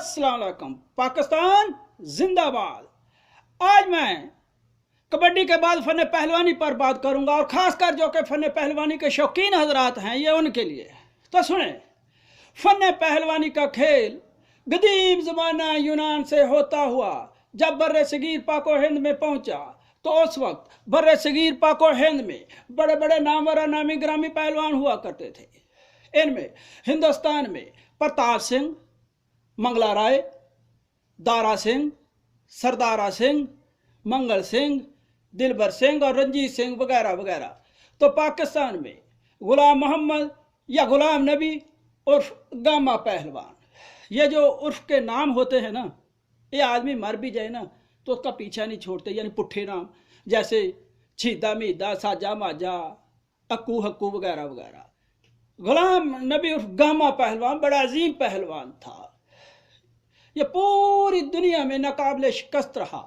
अस्सलाम वालेकुम। पाकिस्तान जिंदाबाद। आज मैं कबड्डी के बाद फन पहलवानी पर बात करूंगा और ख़ासकर जो कि फन पहलवानी के शौकीन हजरात हैं, ये उनके लिए। तो सुने, फन पहलवानी का खेल कदीम ज़माना यूनान से होता हुआ जब बर्रे सगीर पाको हिंद में पहुंचा, तो उस वक्त बर्रे सगीर पाको हिंद में बड़े बड़े नामवर नामी ग्रामी पहलवान हुआ करते थे। इनमें हिंदुस्तान में प्रताप सिंह, मंगला राय, दारा सिंह, सरदारा सिंह, मंगल सिंह, दिलबर सिंह और रंजीत सिंह वगैरह वगैरह। तो पाकिस्तान में गुलाम मोहम्मद या गुलाम नबी उर्फ गामा पहलवान, ये जो उर्फ के नाम होते हैं ना, ये आदमी मर भी जाए ना तो उसका पीछा नहीं छोड़ते, यानी पुट्ठे नाम जैसे छीदा मीदा, साजा माजा, अक्कू हक्कू वगैरह वगैरह। गुलाम नबी उर्फ गामा पहलवान बड़ा अजीम पहलवान था। ये पूरी दुनिया में नाकाबिले शिकस्त रहा,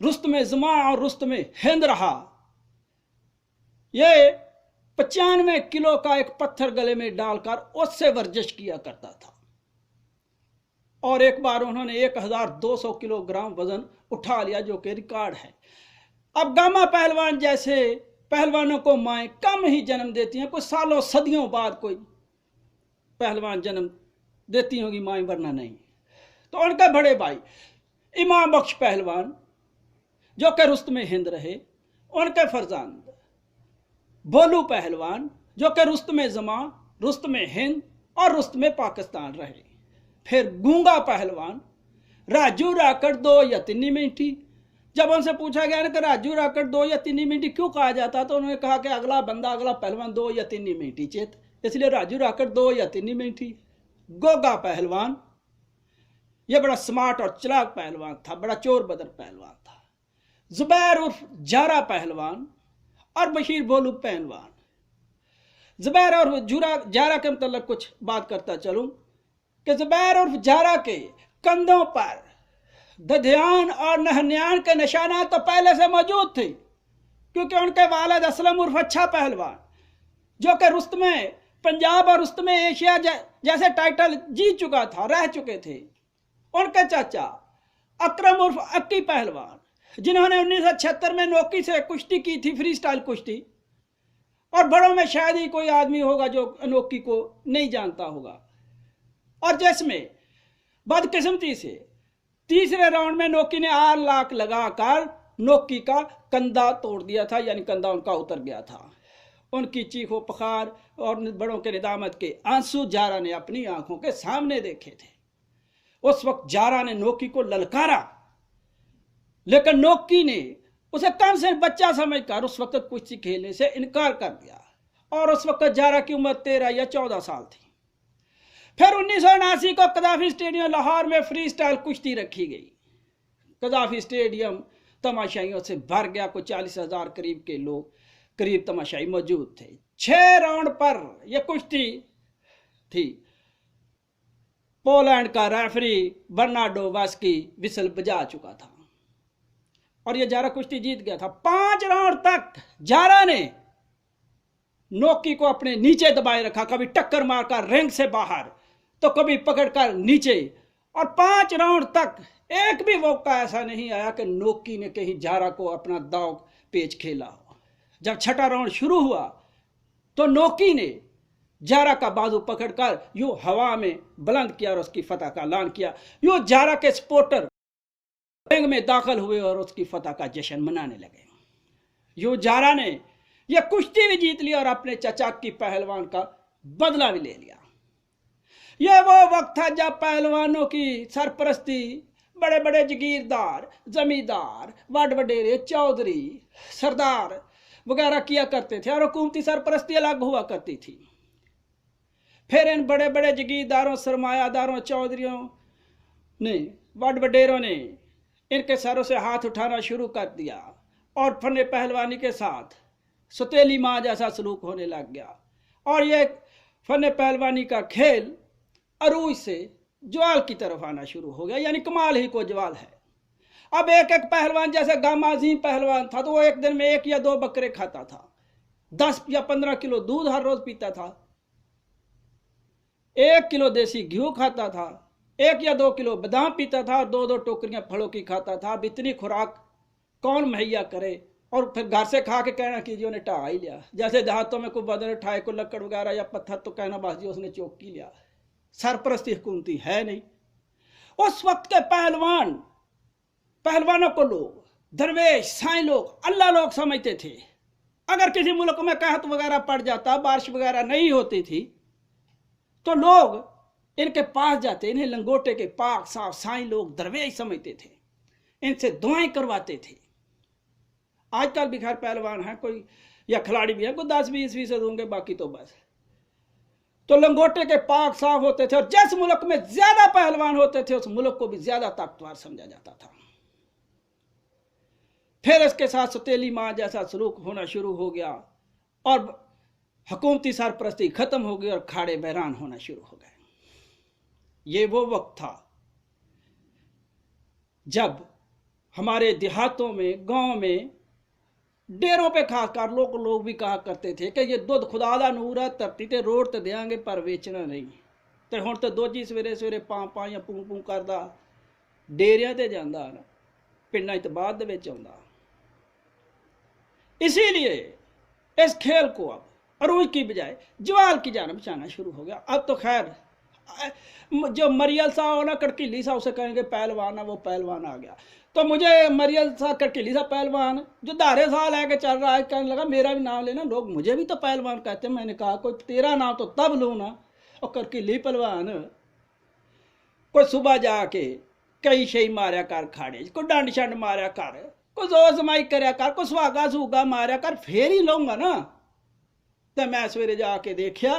रुस्तमे ज़मा और रुस्तमे हिंद रहा। ये 95 किलो का एक पत्थर गले में डालकर उससे वर्जिश किया करता था और एक बार उन्होंने 1200 किलोग्राम वजन उठा लिया, जो कि रिकॉर्ड है। अब गामा पहलवान जैसे पहलवानों को माएँ कम ही जन्म देती हैं, कुछ सालों सदियों बाद कोई पहलवान जन्म देती होगी माएँ, वरना नहीं। तो उनके बड़े भाई इमाम बख्श पहलवान जो कि रुस्तमे हिंद रहे, उनके फरजांद भोलू पहलवान जो कि रुस्तमे ज़मा, रुस्तमे हिंद और रुस्तमे पाकिस्तान रहे। फिर गूंगा पहलवान राजू राकड़ 2 या 3 मिनटी। जब उनसे पूछा गया ना कि राजू राकड़ 2 या 3 मिनटी क्यों कहा जाता, तो उन्होंने कहा कि अगला बंदा, अगला पहलवान 2 या 3 मिनटी चेत, इसलिए राजू राकड़ 2 या 3 मिनटी। गोगा पहलवान, यह बड़ा स्मार्ट और चालाक पहलवान था, बड़ा चोर बदर पहलवान था। जुबैर उर्फ जारा पहलवान और बशीर भोलू पहलवान। जुबैर और जारा के मतलब कुछ बात करता चलूं कि जुबैर उर्फ जारा के कंधों पर दधियान और नहनियान के निशानात तो पहले से मौजूद थे, क्योंकि उनके वालिद असलम उर्फ अच्छा पहलवान जो कि रुस्तमे पंजाब और रुस्तमे एशिया जैसे टाइटल जीत चुका था, रह चुके थे। उनके चाचा अकरम उर्फ अक्की पहलवान, जिन्होंने 1976 में नोकी से कुश्ती की थी, फ्री स्टाइल कुश्ती, और बड़ों में शायद ही कोई आदमी होगा जो नोकी को नहीं जानता होगा, और जिसमें बदकिस्मती से तीसरे राउंड में नोकी ने 8 लाख लगाकर नोकी का कंधा तोड़ दिया था, यानी कंधा उनका उतर गया था। उनकी चीखों पुकार और बड़ों के निदामत के आंसू जारा ने अपनी आंखों के सामने देखे थे। उस वक्त जारा ने नोकी को ललकारा, लेकिन नोकी ने उसे कम से बच्चा समझकर उस वक्त कुश्ती खेलने से इनकार कर दिया, और उस वक्त जारा की उम्र 13 या 14 साल थी। फिर 1979 को कदाफी स्टेडियम लाहौर में फ्री स्टाइल कुश्ती रखी गई। कदाफी स्टेडियम तमाशाइयों से भर गया, कुछ 40,000 करीब के लोग, करीब तमाशाई मौजूद थे। 6 राउंड पर यह कुश्ती थी। पोलैंड का रेफरी बर्नार्डो वास्की विसल बजा चुका था और यह जारा कुश्ती जीत गया था। 5 राउंड तक जारा ने नोकी को अपने नीचे दबाए रखा, कभी टक्कर मारकर रिंग से बाहर तो कभी पकड़कर नीचे, और 5 राउंड तक एक भी मौका ऐसा नहीं आया कि नोकी ने कहीं जारा को अपना दांव पेच खेला हो। जब 6ठा राउंड शुरू हुआ तो नोकी ने जारा का बाजू पकड़कर यूं हवा में बुलंद किया और उसकी फतह का ऐलान किया। यूं जारा के सपोर्टर रिंग में दाखिल हुए और उसकी फतह का जश्न मनाने लगे। यूं जारा ने यह कुश्ती भी जीत लिया और अपने चचा की पहलवान का बदला भी ले लिया। यह वो वक्त था जब पहलवानों की सरपरस्ती बड़े बड़े जगीरदार, जमींदार, वड वडेरे, चौधरी, सरदार वगैरह किया करते थे, और हुकूमती सरपरस्ती अलग हुआ करती थी। फिर इन बड़े बड़े जगीरदारों, सरमायादारों, चौधरियों ने, वड वडेरों ने इनके सरों से हाथ उठाना शुरू कर दिया और फन पहलवानी के साथ सौतेली माँ जैसा सलूक होने लग गया, और यह फन पहलवानी का खेल अरूज से ज्वाल की तरफ आना शुरू हो गया, यानी कमाल ही को ज्वाल है। अब एक एक पहलवान, जैसे गामा अजीम पहलवान था तो वो एक दिन में 1 या 2 बकरे खाता था, 10 या 15 किलो दूध हर रोज पीता था, 1 किलो देसी घी खाता था, 1 या 2 किलो बादाम पीता था और 2-2 टोकरियां फलों की खाता था। अब इतनी खुराक कौन मुहैया करे? और फिर घर से खा के कहना कि जी उन्हें ढा ही लिया। जैसे देहातों में कोई बदल उठाए, कोई लकड़ वगैरह या पत्थर, तो कहना बस जी उसने चौकी लिया। सरपरस्ती हुकूमती है नहीं। उस वक्त के पहलवानों को लोग दरवेश, साईं लोग, अल्लाह लोग समझते थे। अगर किसी मुल्क में कहत वगैरह पड़ जाता, बारिश वगैरह नहीं होती थी, तो लोग इनके पास जाते, इन्हें लंगोटे के पाक साफ साईं लोग दरवेश समझते थे, इनसे दुआएं करवाते थे। आजकल भी खैर पहलवान हैं कोई या खिलाड़ी भी हैं, कोई 10-20 होंगे, बाकी तो बस। तो लंगोटे के पाक साफ होते थे और जिस मुल्क में ज्यादा पहलवान होते थे उस मुल्क को भी ज्यादा ताकतवर समझा जाता था। फिर इसके साथ सौतेली मां जैसा सलूक होना शुरू हो गया और हुकूमती सरपरस्ती खत्म हो गई और खाड़े बहरान होना शुरू हो गए। ये वो वक्त था जब हमारे देहातों में, गांव में, डेरों पे खासकर लोग भी कहा करते थे कि ये दुध खुदा दा नूर है, धरती ते रोड ते देंगे पर बेचना नहीं। तो हुण तो दोजी सवेरे सवेरे पां या पू करदा डेरियां ते जांदा ना, पिंडां च बाद दे विच आउंदा। इसीलिए इस खेल को अब अरूज की बजाय जवाल की जानब जाना शुरू हो गया। अब तो खैर जो मरियल साहब हो ना, कड़कीली साहब, उसे कहेंगे पहलवान है, वो पहलवान आ गया। तो मुझे मरियल साहब, कड़कीली साहब पहलवान जो दारे साल है के चल रहा है, कहने लगा मेरा भी नाम लेना, लोग मुझे भी तो पहलवान कहते हैं। मैंने कहा कोई तेरा नाम तो तब लूँ ना। और कड़कीली पहलवान कोई सुबह जाके कई शई मारिया कर खाड़े, कोई डंड शंड मारिया कर, कोई जोर जमाई करया कर, कोई सुहागा सूगा मारिया कर, फिर ही लूँगा ना। तो मैं सवेरे जाके देखिया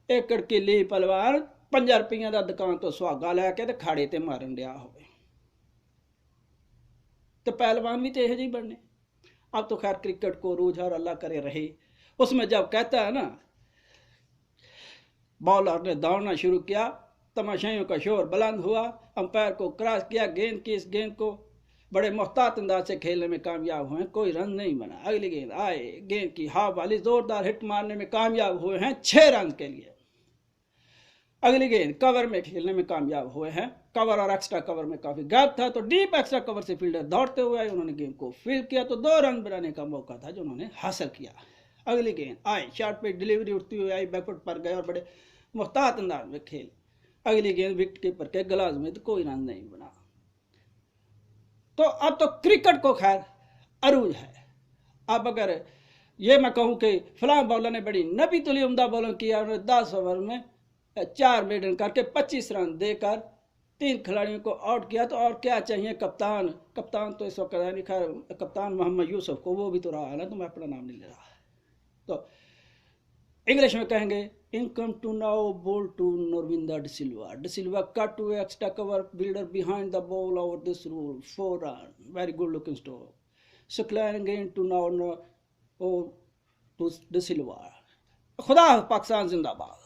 एक कड़कीली पहलवान 5 रुपये का दुकान तो सुहागा लैके ते खाड़े ते मारन दिया हो। तो पहलवान भी तो यह जी बनने। अब तो खैर क्रिकेट को रूझान अल्लाह करे रहे। उसमें जब कहता है ना बॉलर ने दौड़ना शुरू किया, तमाशाइयों का शोर बुलंद हुआ, अंपायर को क्रॉस किया, गेंद की, इस गेंद को बड़े मुख्तात अंदाज से खेलने में कामयाब हुए, कोई रन नहीं बना। अगली गेंद आए, गेंद की हाफ वाली जोरदार हिट मारने में कामयाब हुए हैं 6 रन के लिए। अगली गेंद कवर में खेलने में कामयाब हुए हैं, कवर और एक्स्ट्रा कवर में काफी गैप था, तो डीप एक्स्ट्रा कवर से फील्डर दौड़ते हुए आए, उन्होंने गेंद को फील्ड किया, तो 2 रन बनाने का मौका था जो उन्होंने हासिल किया। अगली गेंद आए, शॉट पे डिलीवरी उठती हुई आई, बैकफुट पर गए और बड़े मुख्तात अंदाज में खेल। अगली गेंद विकेट कीपर के गलाज में, तो कोई रन नहीं बना। तो अब तो क्रिकेट को खैर अरूज है। अब अगर ये मैं कहूँ कि फलां बॉलर ने बड़ी नबी तुली उम्दा बॉलिंग किया, उन्होंने 10 ओवर में 4 मेडन करके 25 रन देकर 3 खिलाड़ियों को आउट किया, तो और क्या चाहिए। कप्तान तो इस वक्त है नहीं, खैर कप्तान मोहम्मद यूसुफ को, वो भी तो रहा है ना, तो मैं अपना नाम नहीं ले रहा। तो इंग्लिश में कहेंगे income to now ball to Aravinda de Silva cut to extra cover fielder behind the ball over this rule 4 run, very good looking stroke, Saqlain again to now to de Silva. खुदा पाकिस्तान जिंदाबाद।